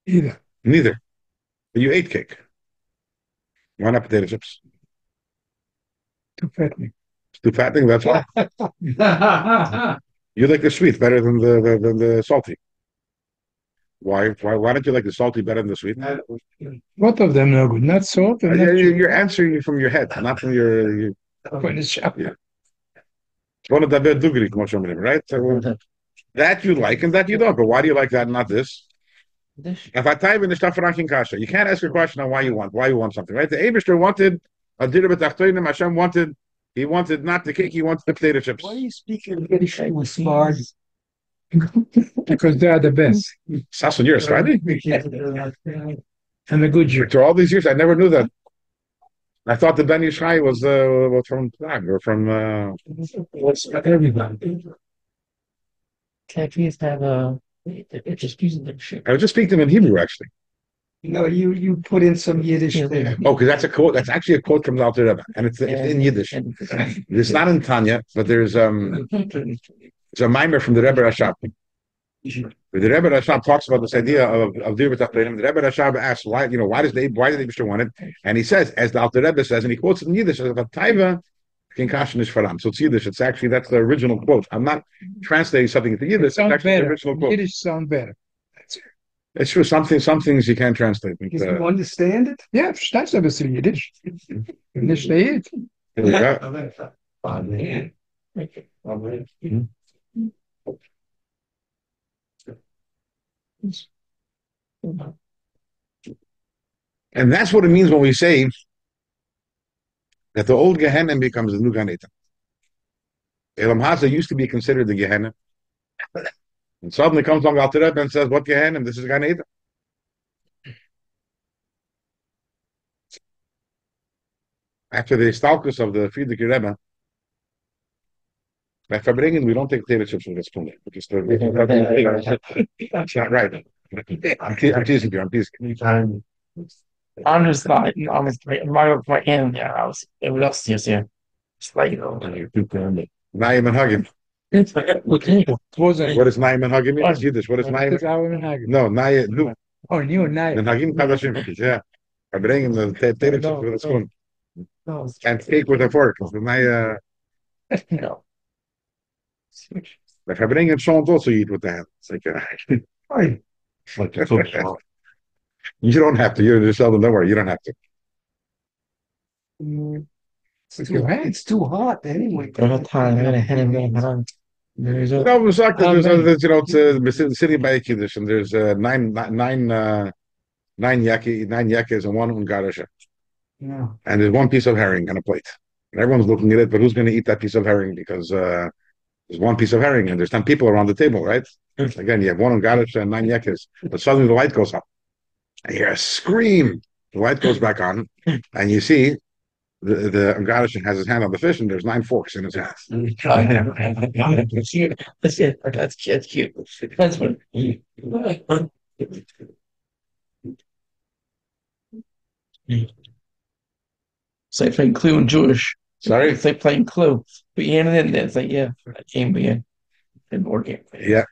Either. Neither. But you ate cake. Why not potato chips? Too fattening. It's too fattening, that's why. You like the sweet better than the salty. Why don't you like the salty better than the sweet? Both of them no good. Not salt and not You're answering from your head, not from your when it's sharp. yeah. It's one of the bad dugri, right? So, that you like and that you don't. But why do you like that and not this? If I type in the stuff for kasha, you can't ask a question on why you want something, right? The Abishter wanted a dirah b'tachtonim. Hashem wanted not the cake, he wanted the potato chips. Why are you speaking Yiddish with smart? Because they are the best. Sasson, you're a Israeli? And a good Jew. After all these years, I never knew that. I thought the Ben Yishai was from Prague or from. Everybody. Can't please have they're just using their shit. I was just speaking to him in Hebrew, actually. No, you put in some Yiddish there. Oh, because that's a quote. That's actually a quote from the Alter Rebbe, and it's in Yiddish. It's not in Tanya, but there's a mimer from the Rebbe Rashab. The Rebbe Rashab talks about this idea of Dir B'Tachtonim. The Rebbe Rashab asks why did they want it? And he says, as the Alter Rebbe says, and he quotes it in Yiddish, about Taiva Kinkashin is Faram. So it's Yiddish. It's actually that's the original quote. I'm not translating something into Yiddish. It's actually better. the original quote. Yiddish sound better. It's true. Some things you can't translate. Because you understand it? Yeah, verstaat ze bisschen Yiddish. Nicht steht. And that's what it means when we say that the old Gehenna becomes the new Gan Eden. Elam Haza used to be considered the Gehenna. And suddenly comes along Alter Rebbe and says, what Gehenna? This is Gan Eden. After the stalkers of the Friedrich Rebbe, by Farbrengen, we don't take potato chips with a spoon. That's not right. I'm teasing you. I'm teasing you. I'm just like, I'm just like, my hand there. Everyone else is here. It's like, Naim and Hagim. okay. What is Naim and Hagim mean? It's Yiddish. What is Naim? No, Naim. No. Oh, new Naim. And Hagim Kadashim. Yeah. Farbrengen the potato chips with a spoon. And cake with a fork. No. If I bring it, Sean also eat with the hand. It's like, you don't have to. You just tell them, don't worry, you don't have to. It's too hot anyway. No, it's like there's it's sitting by a kiddush, and there's nine yakis and one ungarisha. Yeah. And there's one piece of herring on a plate. And everyone's looking at it, but who's going to eat that piece of herring? Because there's one piece of herring and there's 10 people around the table, right? Again, you have one ungarisha and 9 yakis. But suddenly the light goes up. And you hear a scream. The light goes back on, and you see the ungarisha has his hand on the fish, and there's 9 forks in his hand. That's it. That's cute. That's what. So playing Clue in Jewish. Sorry? It's like playing Clue. But you hand it in there. It's like, yeah, that game began. And board game. Yeah.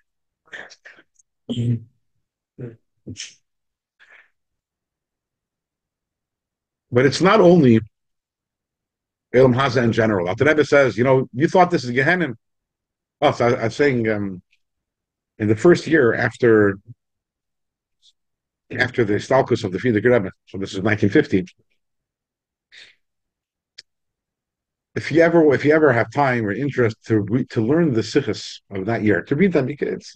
But it's not only Elam Haza in general. Alter Rebbe says, you thought this is Gehenna. Oh, so I was saying in the first year after the Stalkus of the Friedrich Rebbe, so this is 1950. If you ever have time or interest to learn the sichos of that year, to read them, because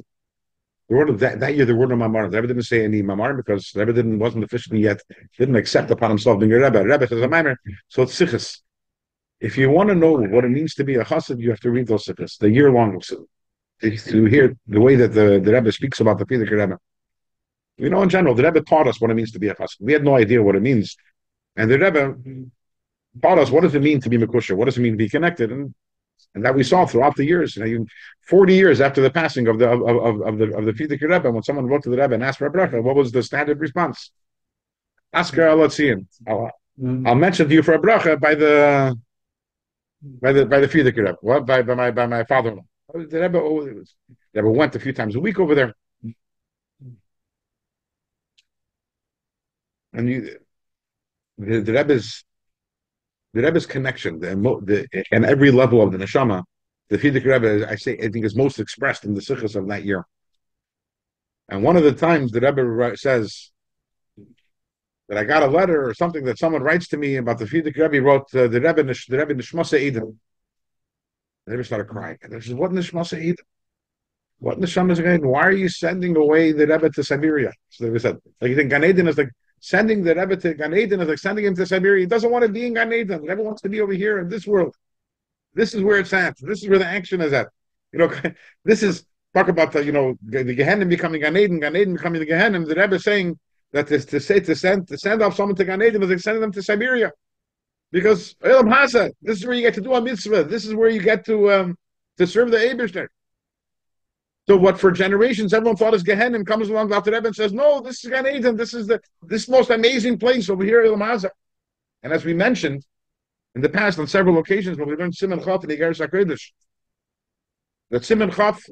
the word of that year, the word of Mamar, the Rebbe didn't say any Mamar because the Rebbe wasn't officially yet, didn't accept upon himself being a Rebbe. Rebbe says a Mamar, so it's sichos. If you want to know what it means to be a chassid, you have to read those sikhs, the year-long sikhs. To hear the way that the Rebbe speaks about the Frierdiker Rebbe. You know, in general, the Rebbe taught us what it means to be a chassid. We had no idea what it means. And the Rebbe taught us what does it mean to be Mekusher, what does it mean to be connected, and that we saw throughout the years. 40 years after the passing of the Frierdiker Rebbe, when someone wrote to the Rebbe and asked for a bracha, what was the standard response? Ask her, I'll see him. I'll mention to you for a bracha by the Frierdiker Rebbe, what by my father-in-law. The Rebbe went a few times a week over there. And the Rebbe's connection, and every level of the neshama, the Frierdiker Rebbe, I think is most expressed in the sikhs of that year. And one of the times the Rebbe says that I got a letter or something that someone writes to me about the Frierdiker Rebbe. He wrote the Rebbe Nishmasa Eden. The Rebbe started crying. And I said, "What Nishmasa Eden? What neshama is Gan Eden? Why are you sending away the Rebbe to Siberia?" So they said, like you think Gan Eden is like sending the Rebbe to Gan Eden is like sending him to Siberia. He doesn't want to be in Gan Eden. The Rebbe wants to be over here in this world. This is where it's at. This is where the action is at. This is talk about the the Gehenna becoming Gan Eden becoming the Gehenna. The Rebbe is saying that to send off someone to Gan Eden is like sending them to Siberia, because Elam Hasa. This is where you get to do a mitzvah. This is where you get to serve the Eibishter. So what for generations everyone thought is Gehenna comes along after Rebbe and says, no, this is Gan Eden. This is this most amazing place over here in Elam Hasa. And as we mentioned in the past on several occasions when we learned Siman Chaf in the Igeres HaKodesh, that Siman Chaf,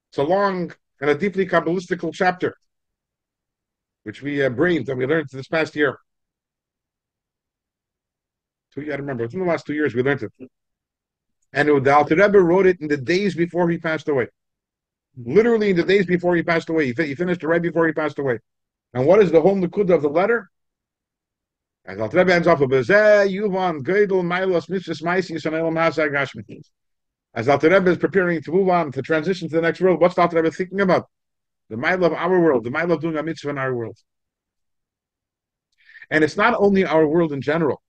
it's a long and a deeply Kabbalistical chapter, which we braved and we learned this past year. So you got to remember, within the last 2 years we learned it. And the Alter Rebbe wrote it in the days before he passed away. Literally in the days before he passed away. He finished it right before he passed away. And what is the whole Nakuda of the letter? As Alter Rebbe ends off with Yuvan Geidel Milos Mitzvahs Maisis and Elam Hasa Gashmi. As Alter Rebbe is preparing to move on, to transition to the next world, what's the Alter Rebbe thinking about? The mile of our world, the mile of doing a mitzvah in our world. And it's not only our world in general,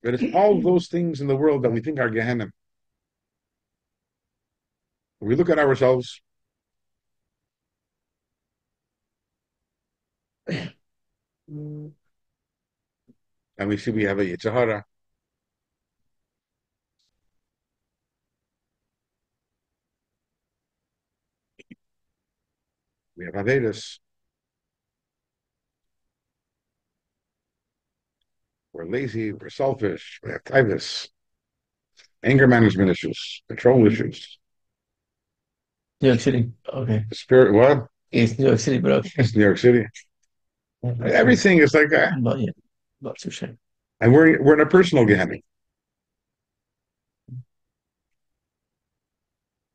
but it's all those things in the world that we think are Gehenna. We look at ourselves and we see we have a Yitzhahara. We have Avedis. We're lazy, we're selfish, we have Teves, anger management issues, control issues. New York City. Okay. Spirit, what? It's New York City, but okay. It's New York City. Everything is like that. But yeah, not too sure. And we're in a personal Gehenna.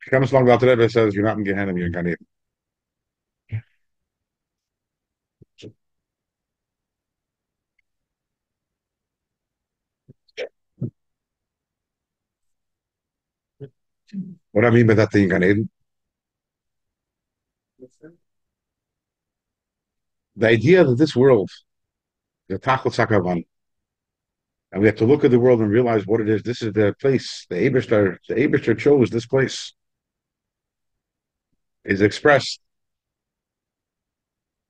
He comes along, the Alter Rebbe says, you're not in Gehenna, you're in Gan Eden. What I mean by that, the Gan Eden? The idea that this world, the Tachel Sakavan, and we have to look at the world and realize what it is. This is the place, the Eibishter chose this place, is expressed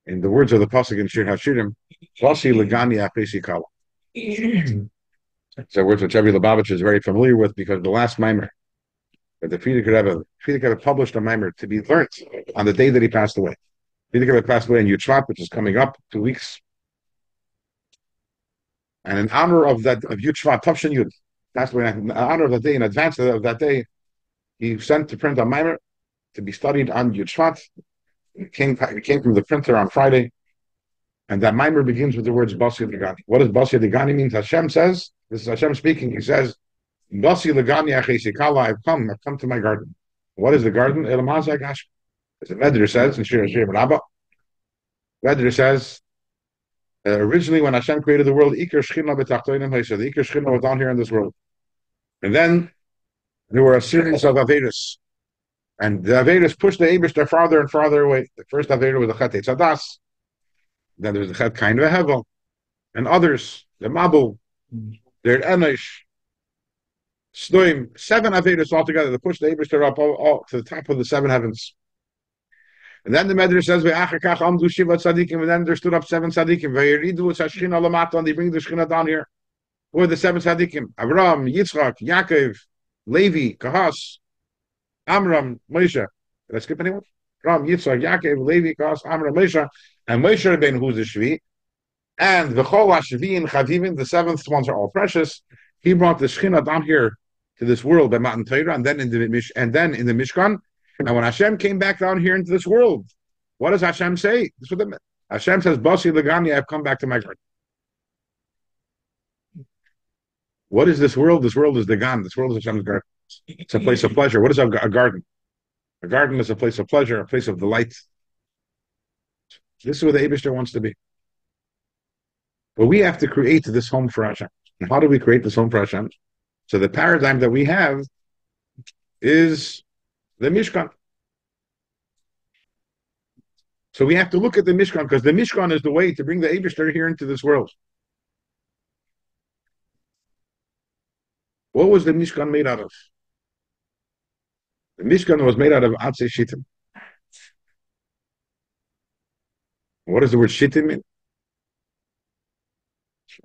in the words of the Pasuk in Shir HaShirim, Vasi Legani Apesi Kala. It's a words which every Lubavitch is very familiar with, because the last mimer that the Frierdiker Rebbe published a mimer to be learnt on the day that he passed away. Frierdiker Rebbe passed away in Yud Shvat, which is coming up 2 weeks. And in honor of that, of Yud Shvat, Tavshin Yud, passed away in honor of that day, in advance of that day, he sent to print a mimer to be studied on Yud Shvat. It came from the printer on Friday. And that mimer begins with the words Basi Legani. What does Basi Legani mean? Hashem says, this is Hashem speaking, he says, Basi Legani Achesikala, I've come to my garden. What is the garden? Elam Hasa Gashmi. As the Medrash says in Shir Rabbah, Medrash says, originally when Hashem created the world, Iker Shechina B'tachtoinim Ha'isa, the Iker Shechina was down here in this world. And then there were a series of Avedas. And the Avedas pushed the Eibishter farther and farther away. The first Aveda was the Chet Eitzadas. Then there's the Chet Kain Vehevel. And others, the Mabul. They're Enosh, Stoim, 7 Avedas altogether to push the Eibishter up all to the top of the 7 heavens. And then the Medrash says, "Ve'achakach amdu shiva tzadikim," and then there stood up 7 tzadikim. Ve'yeridu hashchina lamata, and they bring the Shechina down here. Who are the 7 tzadikim? Avram, Yitzchak, Yaakov, Levi, Kahas, Amram, Moshe. Did I skip anyone? Avram, Yitzchak, Yaakov, Levi, Kahas, Amram, Moshe, and Moshe Rabbeinu, who's the Shvi, and the Chol Hashvi and Chavivim, the 7th ones are all precious. He brought the Shechina down here to this world by Matan Torah, and then in the Mishkan. And when Hashem came back down here into this world, what does Hashem say? This is what Hashem says, Basi Lagani, I've come back to my garden. What is this world? This world is the Gan. This world is Hashem's garden. It's a place of pleasure. What is a garden? A garden is a place of pleasure, a place of delight. This is where the Eibishter wants to be. But we have to create this home for Hashem. And how do we create this home for Hashem? So the paradigm that we have is the Mishkan. So we have to look at the Mishkan, because the Mishkan is the way to bring the Eibishter here into this world. What was the Mishkan made out of? The Mishkan was made out of Atzei Shittim. What does the word Shittim mean?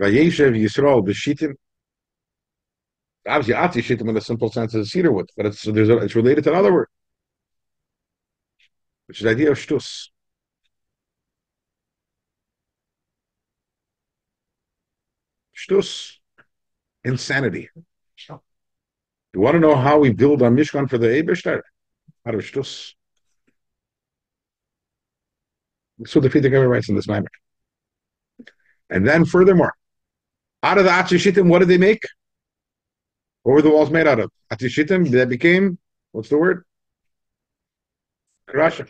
Vayeshev Yisrael b'Shittim. Obviously, Atzei Shittim in the simple sense is cedar wood, but it's related to another word, which is the idea of shtus. Shtus, insanity. You want to know how we build our Mishkan for the Eibishter? Out of shtus. That's what the Frierdiker Rebbe writes in this Maimer. And then furthermore, out of the Atzei Shittim, what did they make? What were the walls made out of? Atzei Shittim, that became, what's the word? Keresh.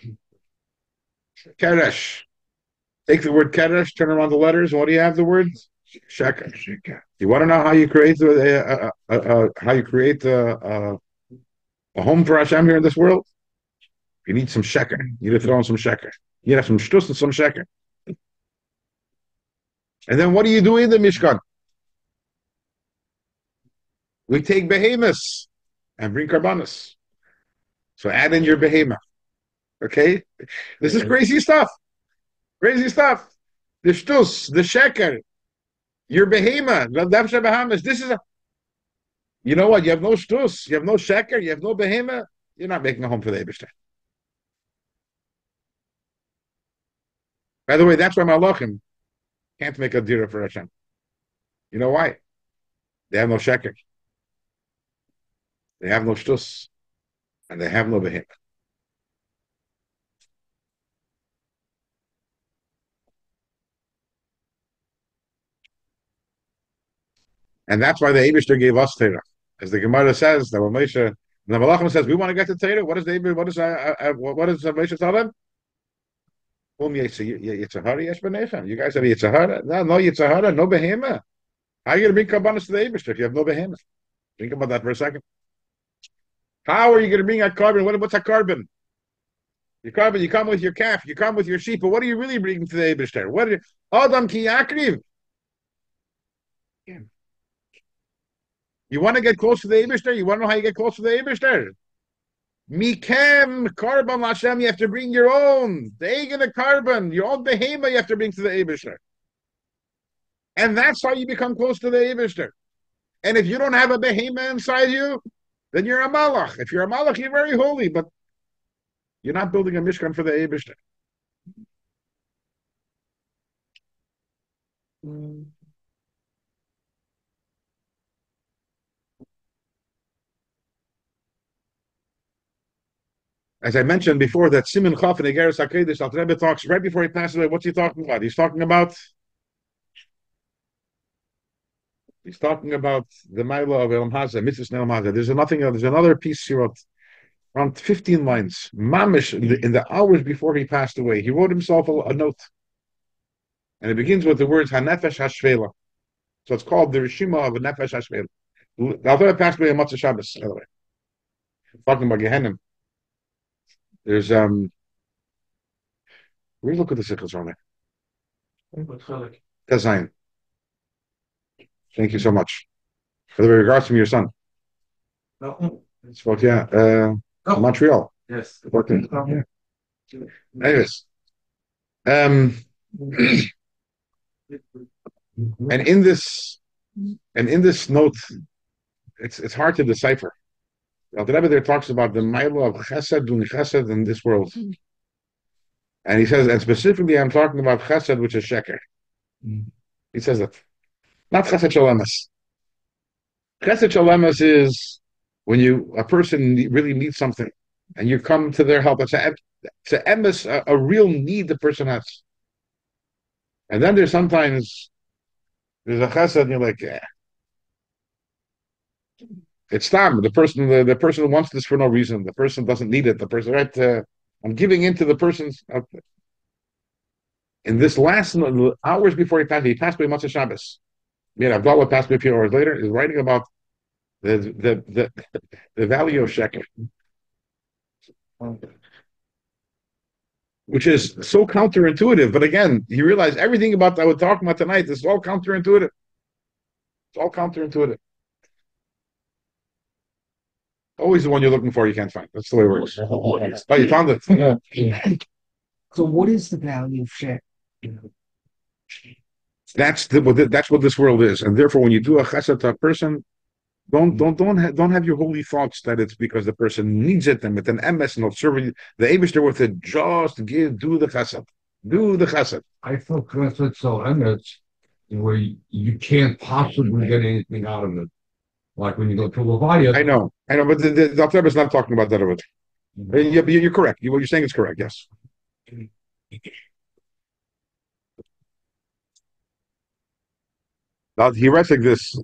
Take the word Keresh, turn around the letters, and what do you have the word? Sheker. You want to know how you create a home for Hashem here in this world? You need some sheker. You need to throw in some sheker. You need to have some shtus and some sheker. And then what do you do in the Mishkan? We take behemoths and bring karbanos. So add in your behemoth. Okay? This is crazy stuff. Crazy stuff. The shtus, the sheker, your behemoth, this is you know what? You have no shtus, you have no sheker, you have no behemoth. You're not making a home for the Eibishter. By the way, that's why Malachim can't make a dira for Hashem. You know why? They have no sheker. They have no shtus. And they have no behemoth. And that's why the Eibishter gave us Torah. As the Gemara says, that when Moshe, the Malachim says, we want to get to Torah, what does Moshe tell them? You guys have Yitzhahara? No Yitzhahara, no behemoth. How are you going to bring Kabbanis to the Eibishter if you have no behemoth? Think about that for a second. How are you going to bring a carbon? What's a carbon? You come with your calf, you come with your sheep, but what are you really bringing to the Eibishter? What are Adam ki yakriv? You want to get close to the Eibishter? You want to know how you get close to the Eibishter? Mikem carbon Hashem, you have to bring your own. The eigen carbon, your own behemoth you have to bring to the Eibishter. And that's how you become close to the Eibishter. And if you don't have a behemoth inside you, then you're a malach. If you're a malach, you're very holy, but you're not building a mishkan for the Eibishter. As I mentioned before, that Simon Chaf in Egeres HaKedesh, Al Rebbe talks right before he passes away. What's he talking about? He's talking about the Maila of Elam Hazeh, Mitzvah Elam Hazeh. There's another piece he wrote, around 15 lines. Mamish, in the hours before he passed away, he wrote himself a note. And it begins with the words Hanefesh Hashvela. So it's called the Rishima of Nefesh Hashvela. Al Rebbe passed away on Matzah Shabbos, by the way. Talking about Gehenim. There's where's look at the sickles on there? Tezayin. Thank you so much. For the regards from your son. No. Spoke, yeah. Montreal. Yes. Okay. Anyways. And in this note, it's hard to decipher. Now, the Rebbe there talks about the milo of chesed and chesed in this world. And he says, and specifically I'm talking about chesed, which is sheker. He says that. Not chesed shalemas. Chesed shalemas is when a person really needs something and you come to their help. It's a real need the person has. And then there's a chesed and you're like, yeah. It's time. The person wants this for no reason. The person doesn't need it. The person, right? I'm giving into the person's. In this last hours before he passed away Motzei Shabbos. Abdullah passed away a few hours later. Is writing about the value of sheker, which is so counterintuitive. But again, you realize everything about that we're talking about tonight is all counterintuitive. It's all counterintuitive. Always the one you're looking for, you can't find. That's the way it works. Oh, you found it. So, what is the value of sheker? That's what this world is, and therefore, when you do a chesed to a person, don't have your holy thoughts that it's because the person needs it and with an MS and not serving the Eibishter with it. Just do the chesed, do the chesed. I thought chesed so MS where you can't possibly get anything out of it. Like when you go to Levaya. I know, but the Alter Rebbe is not talking about that of it. You're correct. What you're saying is correct. Yes. Now he writes like this.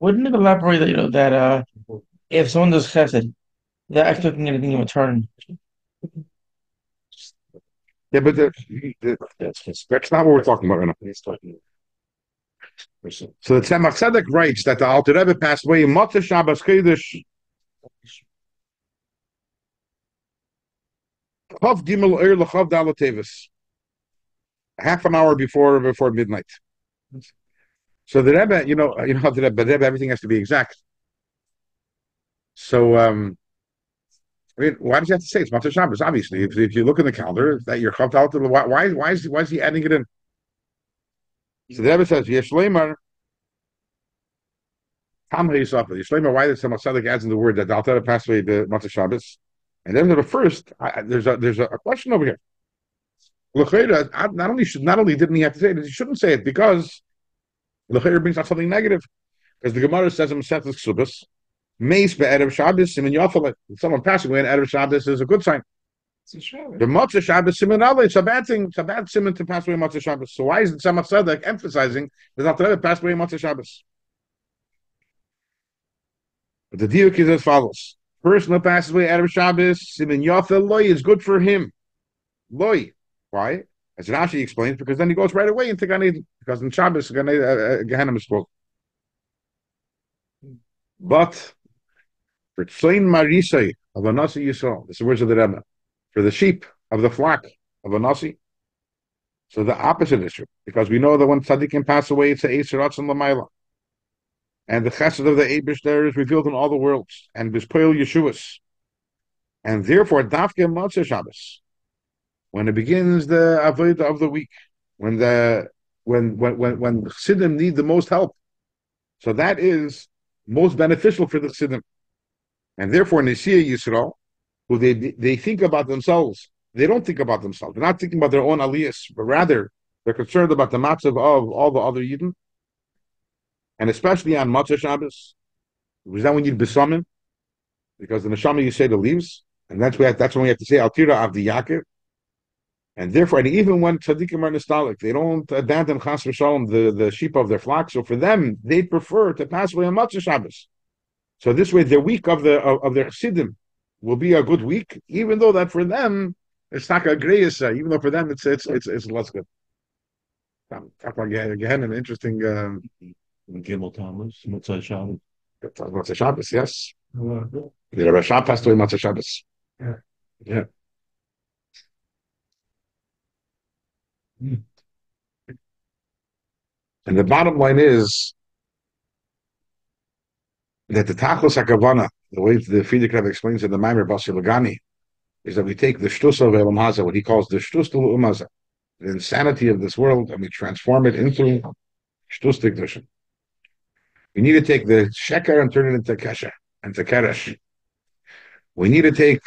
Wouldn't it elaborate that that if someone does chesed, they're expecting anything in return? Yeah, but that's not what we're talking about right now. So the Tzemach Tzedek writes that the Alter Rebbe passed away in Motzei Shabbos Chodesh Chav Gimel Eir L'Chav Dalet Teves, half an hour before midnight. So the Rebbe, the Rebbe, everything has to be exact. So why does he have to say it's Motzei Shabbos? Obviously, if you look in the calendar, that you're Chav Dalet. Why is he adding it in? So the Rebbe says Yesh Leimar. Tam Ha'Yisafah. Yesh Leimar. Why does Tzemach Tzedek adds in the word that the Alter Rebbe passed away the Motzei Shabbos? And then the first, there's a question over here. Not only didn't he have to say it, he shouldn't say it because L'cheira brings out something negative. Because the Gemara says in Masechtas Ksubos, Meis be'erev Shabbos simin yafaleh. Someone passing away on erev Shabbos is a good sign. The Motzei Shabbos simin ale. It's a bad thing. It's a bad simin to pass away Motzei Shabbos. So why is the Tzemach Tzedek emphasizing that Alter Rebbe passed away Motzei Shabbos? But the diuk is as follows. Person who passes away erev Shabbos simin yafel loy is good for him. Loy. Why? As Rashi explains, because then he goes right away into Gan Eden, because in Shabbos, Gehenna is spoke. But for Tzain Marisei of a Nasi Yisrael, this is the words of the Rebbe, for the sheep of the flock of a Nasi, so the opposite is true, because we know that when Tzaddikim pass away, it's a Eiser Ratzon L'mayla. And the chesed of the Eibush there is revealed in all the worlds, and Bispoil Yeshuas. And therefore, Dafke Motzei Shabbos, when it begins the avodah of the week, when Chassidim need the most help, so that is most beneficial for the Chassidim, and therefore Nesiya Yisrael, who they think about themselves, they don't think about themselves. They're not thinking about their own aliyahs, but rather they're concerned about the matzav of all the other Yidden, and especially on Motzei Shabbos, because then we need besamim, because the neshama you say the leaves, and that's when we have to say Altira Avdi Yaakov. And therefore, and even when tzaddikim are nostalgic, they don't abandon chas v'shalom the sheep of their flock. So for them, they prefer to pass away on Motzei Shabbos. So this way, their week of their chassidim will be a good week, even though that for them it's not a greyes. Even though for them it's less good. Again, an interesting. Gimel Tammuz, Motzei Shabbos. Motzei Shabbos, yes. The Rebbe Shah passed away Motzei Shabbos. Yeah. Yeah. And the bottom line is that the Tachlis HaKavana, the way the Frierdiker Rebbe explains in the Maimer Basi Lagani, is that we take the Shtus of Elam Haza, what he calls the Shtus to Umaza, the insanity of this world, and we transform it into Shtus Tikdushin. We need to take the Sheker and turn it into Kesher, into Keresh. We need to take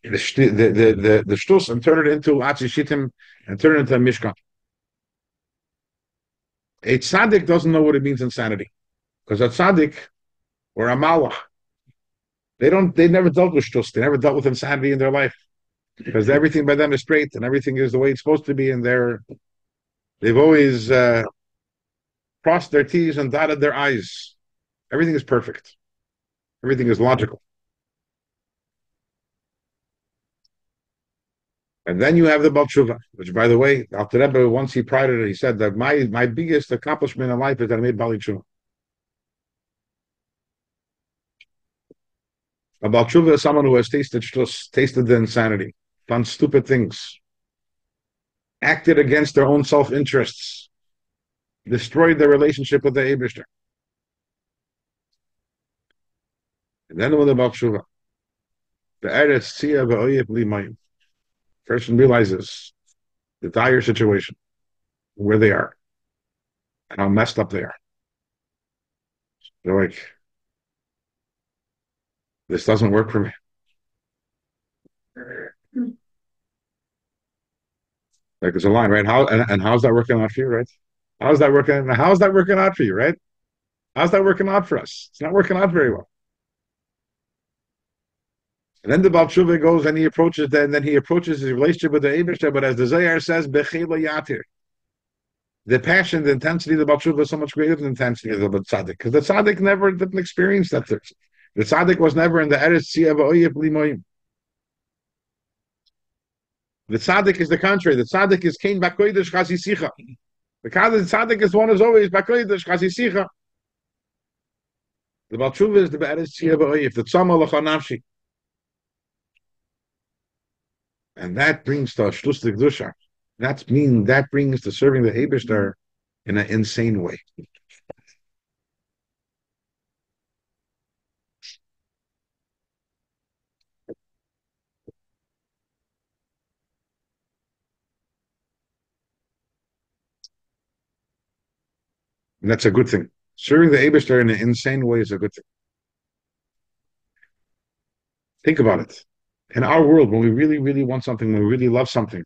the Shtus and turn it into Atzi Shittim and turn it into a Mishkan. A tzaddik doesn't know what it means insanity, because a tzaddik or a malach, they never dealt with shtus, they never dealt with insanity in their life, because everything by them is straight and everything is the way it's supposed to be, and they've always crossed their T's and dotted their I's. Everything is perfect. Everything is logical. And then you have the Baal Tshuva, which, by the way, Alter Rebbe, once he prided it, he said that my biggest accomplishment in life is that I made Baal Tshuva. A Baal Tshuva is someone who has tasted the insanity, done stupid things, acted against their own self-interests, destroyed their relationship with the Eibishter. And then with the Baal Tshuva, the Eretz Tzia V'Oyev Li Mayim. Person realizes the dire situation, where they are, and how messed up they are. They're like, this doesn't work for me. Like there's a line, right? How's that working out for you, right? How's that working out for you, right? How's that working out for us? It's not working out very well. And then the Baal Tshuva goes and he approaches his relationship with the Eibishter, but as the Zohar says, Bechila Yatir. The passion, the intensity of the Baal Tshuva is so much greater than the intensity of the Tzaddik, because the Tzaddik never didn't experience that. The Tzaddik was never in the Eretz Tzia V'Oyev Limoyim. The Tzaddik is the contrary. The Tzaddik is Kain Bakoidesh Chasi Sicha. The Tzaddik is one who's always Bakoidesh Chasi Sicha. The Baal Tshuva is the Eretz Tzia V'Oyev, the Tzama L'cha Nafshi. And that brings to Shtus L'Kedusha. That brings to serving the Eibishter in an insane way. And that's a good thing. Serving the Eibishter in an insane way is a good thing. Think about it. In our world, when we really, really want something, when we really love something,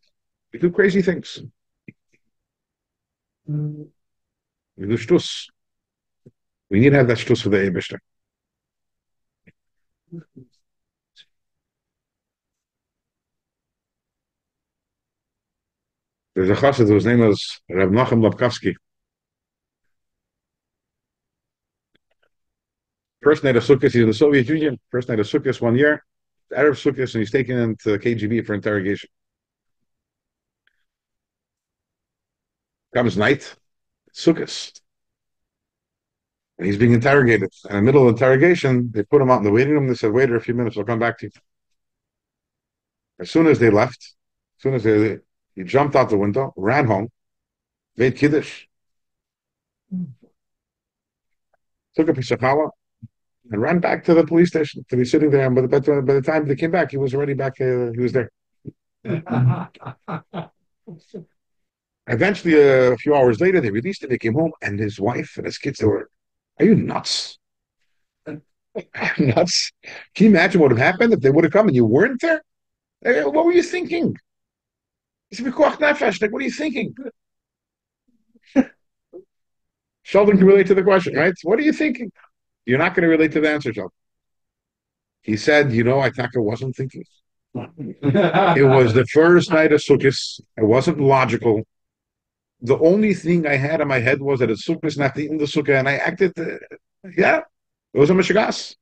we do crazy things. We do shtus. We need to have that shtus for the Eibishter. There's a chassid whose name is Reb Nachum Lapkowski. First night of Sukkot, he's in the Soviet Union. First night of Sukkot 1 year. Arab Sukkot, and he's taken into the KGB for interrogation. Comes night, Sukkot, and he's being interrogated. And in the middle of the interrogation, they put him out in the waiting room. They said, "Wait a few minutes, I'll come back to you." As soon as they left, he jumped out the window, ran home, made kiddush, took a piece of challah, and ran back to the police station to be sitting there. And by the time they came back, he was already back. He was there. Eventually, a few hours later, they released him. He came home, and his wife and his kids, they were, "Are you nuts? Nuts? Can you imagine what would have happened if they would have come and you weren't there? What were you thinking?" He said, "Like, what are you thinking?" Sheldon can relate to the question, right? What are you thinking? You're not going to relate to the answer, Sheldon. He said, I thought I wasn't thinking. It was the first night of Sukkot. It wasn't logical. The only thing I had in my head was that it's Sukkot, not eating the Sukkah, and I acted, it was a Meshagas.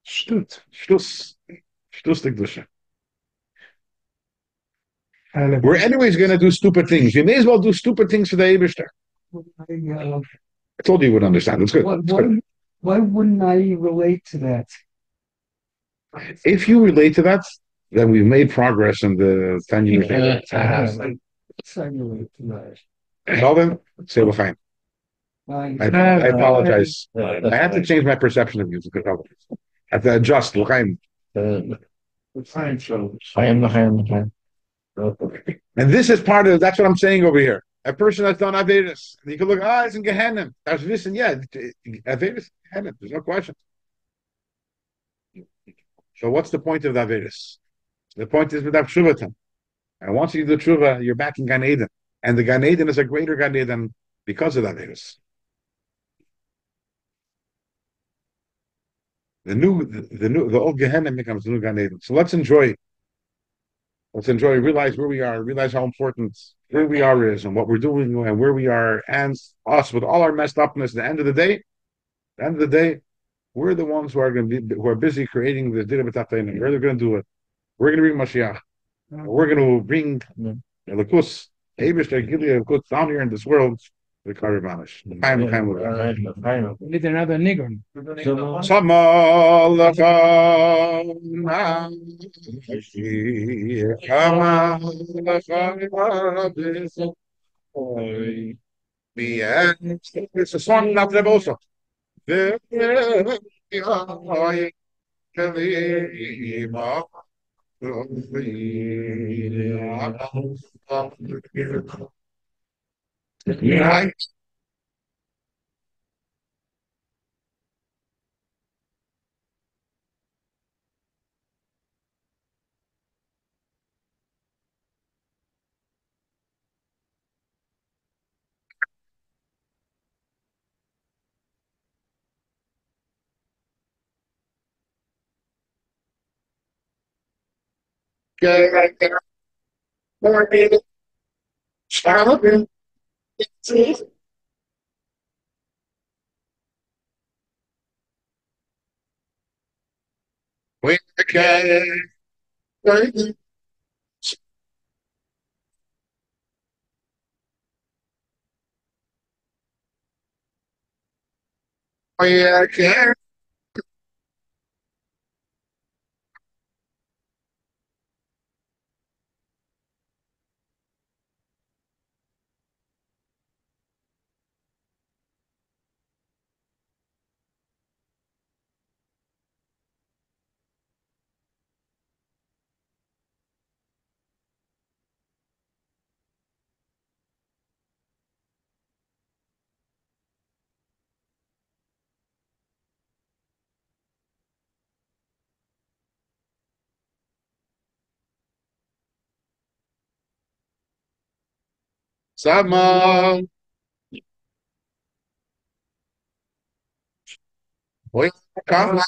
Shtus Tikdusha. We're anyways going to do stupid things. You may as well do stupid things for the Eibishter. I told you would understand. It's good. Why wouldn't I relate to that? If you relate to that, then we've made progress in the 10 years. Well then, say we're fine. I apologize. I have to change my perception of music. I have to adjust. L'chaim. Chaim. And this is part of that's what I'm saying over here. A person that's done Avedis. You can look, it's in Gehenna. That's this and yeah, Avedis Gehenna. There's no question. So what's the point of the Avedis? The point is with Shuvatan. And once you do Tshuva, you're back in Gan Eden. And the Gan Eden is a greater Gan Eden because of Avedis. The old Gehenna becomes the new Gan Eden. So let's enjoy, realize where we are, realize how important where we are is and what we're doing and where we are, and us with all our messed upness. At the end of the day, we're the ones who are going to be who are busy creating the Dira B'Tatayim. We're going to do it. We're going to bring Mashiach. We're going to bring Lakus, Abish, Gilead, Lakus down here in this world. The Karibanish. We need another nigger. It's a song not the also. Yeah. We can we can someone we come